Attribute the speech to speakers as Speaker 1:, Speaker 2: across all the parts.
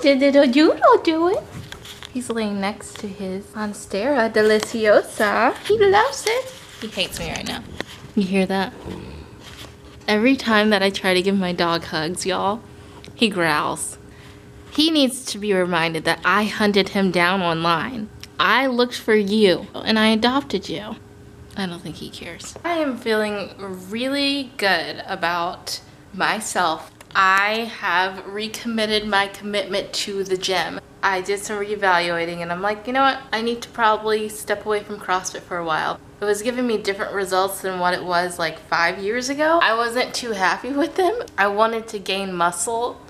Speaker 1: You don't do it. He's laying next to his Monstera Deliciosa. He loves it. He hates me right now. You hear that? Every time that I try to give my dog hugs, y'all, he growls. He needs to be reminded that I hunted him down online. I looked for you and I adopted you. I don't think he cares. I am feeling really good about myself. I have recommitted my commitment to the gym. I did some reevaluating and I'm like, you know what? I need to probably step away from CrossFit for a while. It was giving me different results than what it was like 5 years ago. I wasn't too happy with them. I wanted to gain muscle,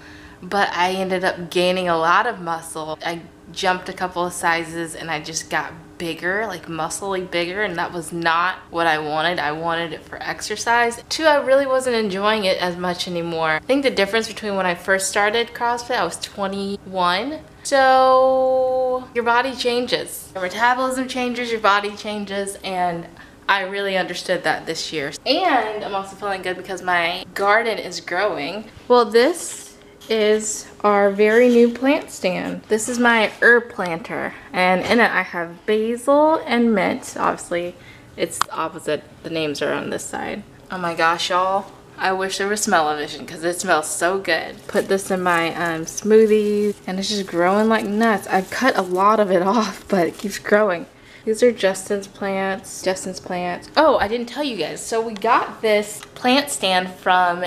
Speaker 1: but I ended up gaining a lot of muscle. I jumped a couple of sizes and I just got bigger, like muscly bigger, and that was not what I wanted. I wanted it for exercise. Two, I really wasn't enjoying it as much anymore. I think the difference between when I first started CrossFit, I was 21. So your body changes. Your metabolism changes, your body changes, and I really understood that this year. And I'm also feeling good because my garden is growing. Well, this is our very new plant stand. This is my herb planter, and in it I have basil and mint. Obviously it's opposite, the names are on this side. Oh my gosh, y'all, I wish there was smell-o-vision because it smells so good. Put this in my smoothies and it's just growing like nuts. I've cut a lot of it off, but it keeps growing. These are Justin's plants. Oh, I didn't tell you guys, so we got this plant stand from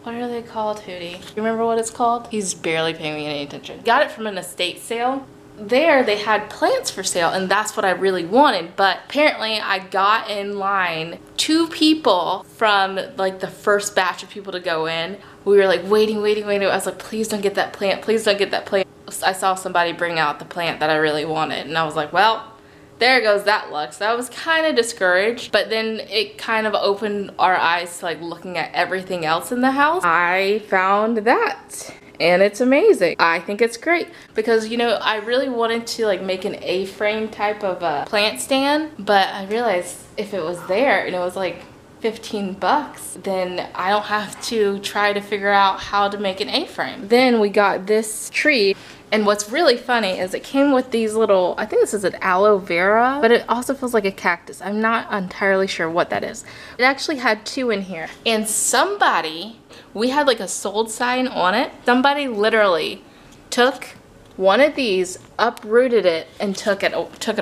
Speaker 1: what are they called, Hootie? You remember what it's called? He's barely paying me any attention. Got it from an estate sale. There they had plants for sale and that's what I really wanted, but apparently I got in line 2 people from like the first batch of people to go in. We were like waiting. I was like, please don't get that plant, please don't get that plant. I saw somebody bring out the plant that I really wanted and I was like, well, there goes that luck. So I was kind of discouraged, but then it kind of opened our eyes to like looking at everything else in the house. I found that and it's amazing. I think it's great because, you know, I really wanted to like make an A-frame type of a plant stand, but I realized if it was there and it was like 15 bucks, then I don't have to try to figure out how to make an A-frame. Then we got this tree. And what's really funny is it came with these little, I think this is an aloe vera, but it also feels like a cactus. I'm not entirely sure what that is. It actually had 2 in here. And somebody, we had like a sold sign on it. Somebody literally took one of these, uprooted it, and took it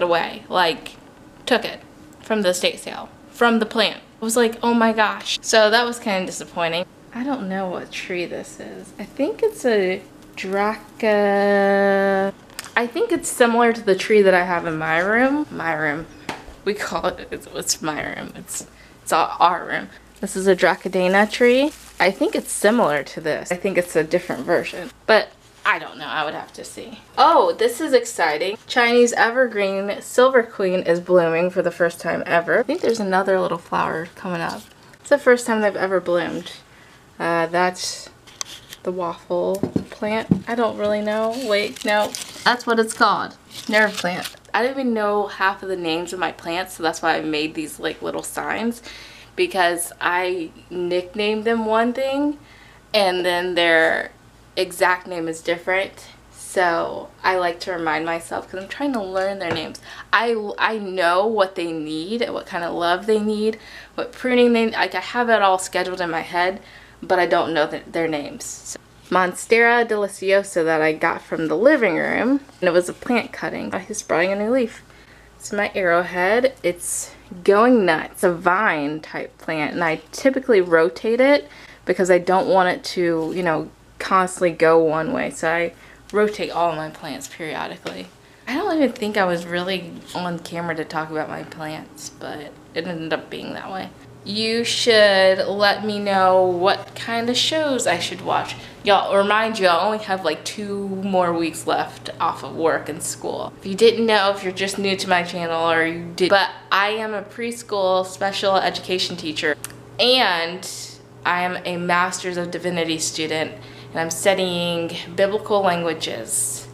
Speaker 1: away. Like, took it from the estate sale, from the plant. I was like, oh my gosh. So that was kind of disappointing. I don't know what tree this is. I think it's a Draca. I think it's similar to the tree that I have in my room. We call it, it's my room. It's our room. This is a Dracadena tree. I think it's similar to this. I think it's a different version, but I don't know. I would have to see. Oh, this is exciting. Chinese evergreen silver queen is blooming for the first time ever. I think there's another little flower coming up. It's the first time they've ever bloomed. That's the waffle plant. I don't really know. Wait, no. That's what it's called. Nerve plant. I don't even know half of the names of my plants, so that's why I made these like little signs, because I nicknamed them one thing and then their exact name is different. So I like to remind myself because I'm trying to learn their names. I know what they need, what kind of love they need, what pruning they need. Like, I have it all scheduled in my head, but I don't know their names. So, Monstera Deliciosa that I got from the living room, and it was a plant cutting. He's sprouting a new leaf. It's my arrowhead. It's going nuts. It's a vine type plant, and I typically rotate it because I don't want it to, you know, constantly go one way. So I rotate all my plants periodically. I don't even think I was really on camera to talk about my plants, but it ended up being that way. You should let me know what kind of shows I should watch. Y'all, remind you, I only have like 2 more weeks left off of work and school. If you didn't know, if you're just new to my channel or you did, but I am a preschool special education teacher and I am a Master's of Divinity student, and I'm studying biblical languages,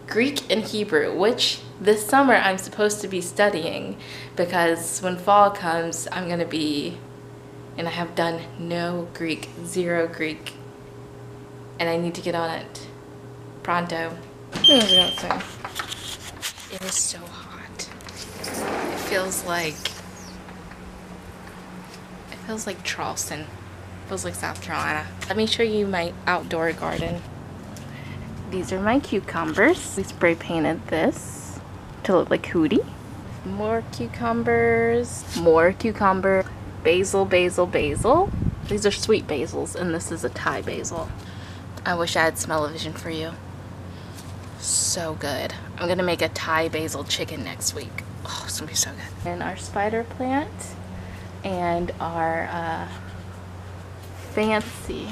Speaker 1: Greek and Hebrew, which this summer I'm supposed to be studying because when fall comes I'm gonna be, and I have done no Greek, 0 Greek, and I need to get on it. Pronto. What was I gonna say? It is so hot. It feels like Charleston. It feels like South Carolina. Let me show you my outdoor garden. These are my cucumbers. We spray painted this to look like Hootie. More cucumbers. More cucumber. Basil, basil, basil. These are sweet basils, and this is a Thai basil. I wish I had smell-o-vision for you. So good. I'm gonna make a Thai basil chicken next week. Oh, it's gonna be so good. And our spider plant and our fancy,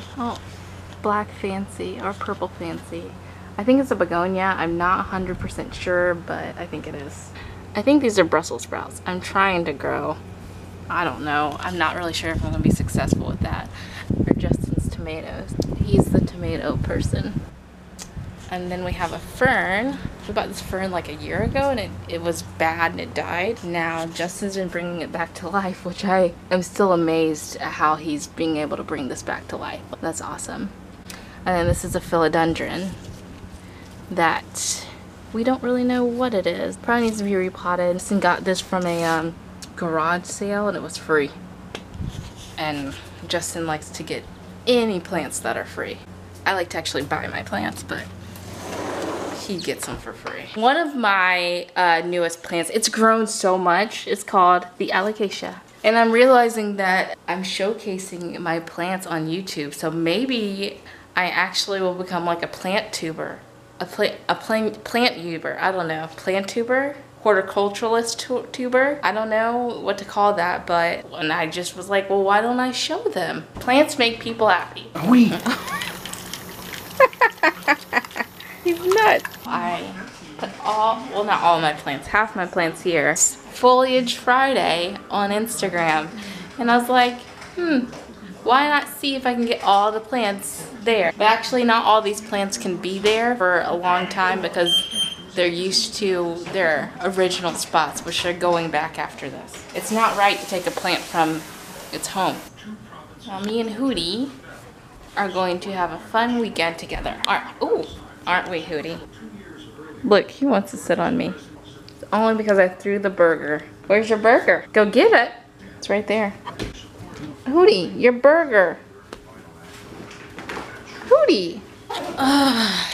Speaker 1: black fancy or purple fancy. I think it's a begonia. I'm not 100% sure, but I think it is. I think these are Brussels sprouts. I'm trying to grow. I don't know. I'm not really sure if I'm gonna be successful with that. Or Justin's tomatoes. He's the tomato person. And then we have a fern. We bought this fern like a year ago, and it was bad and it died. Now Justin's been bringing it back to life, which I am still amazed at how he's being able to bring this back to life. That's awesome. And then this is a philodendron that we don't really know what it is. Probably needs to be repotted. Justin got this from a garage sale, and it was free. And Justin likes to get any plants that are free. I like to actually buy my plants, but he gets them for free. One of my newest plants, it's grown so much, it's called the alocasia. And I'm realizing that I'm showcasing my plants on YouTube, so maybe I actually will become like a plant tuber. A plant tuber, I don't know. Plant tuber? Horticulturalist tuber? I don't know what to call that, but and I just was like, well, why don't I show them? Plants make people happy.
Speaker 2: Oui.
Speaker 1: He's nuts. I put well, not all my plants, half my plants here. Foliage Friday on Instagram. And I was like, why not see if I can get all the plants there? But actually not all these plants can be there for a long time because they're used to their original spots, which are going back after this. It's not right to take a plant from its home. Now me and Hootie are going to have a fun weekend together. Aren't we, Hootie? Look, he wants to sit on me. It's only because I threw the burger. Where's your burger? Go get it. It's right there. Hootie, your burger. Hootie. I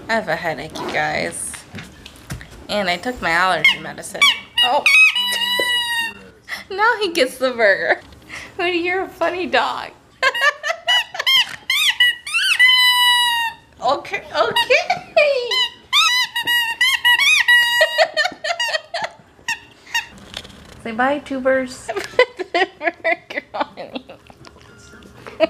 Speaker 1: have a headache, you guys. And I took my allergy medicine. Oh. Now he gets the burger. Hootie, you're a funny dog. Okay. Say bye, tubers. Put the burger on you.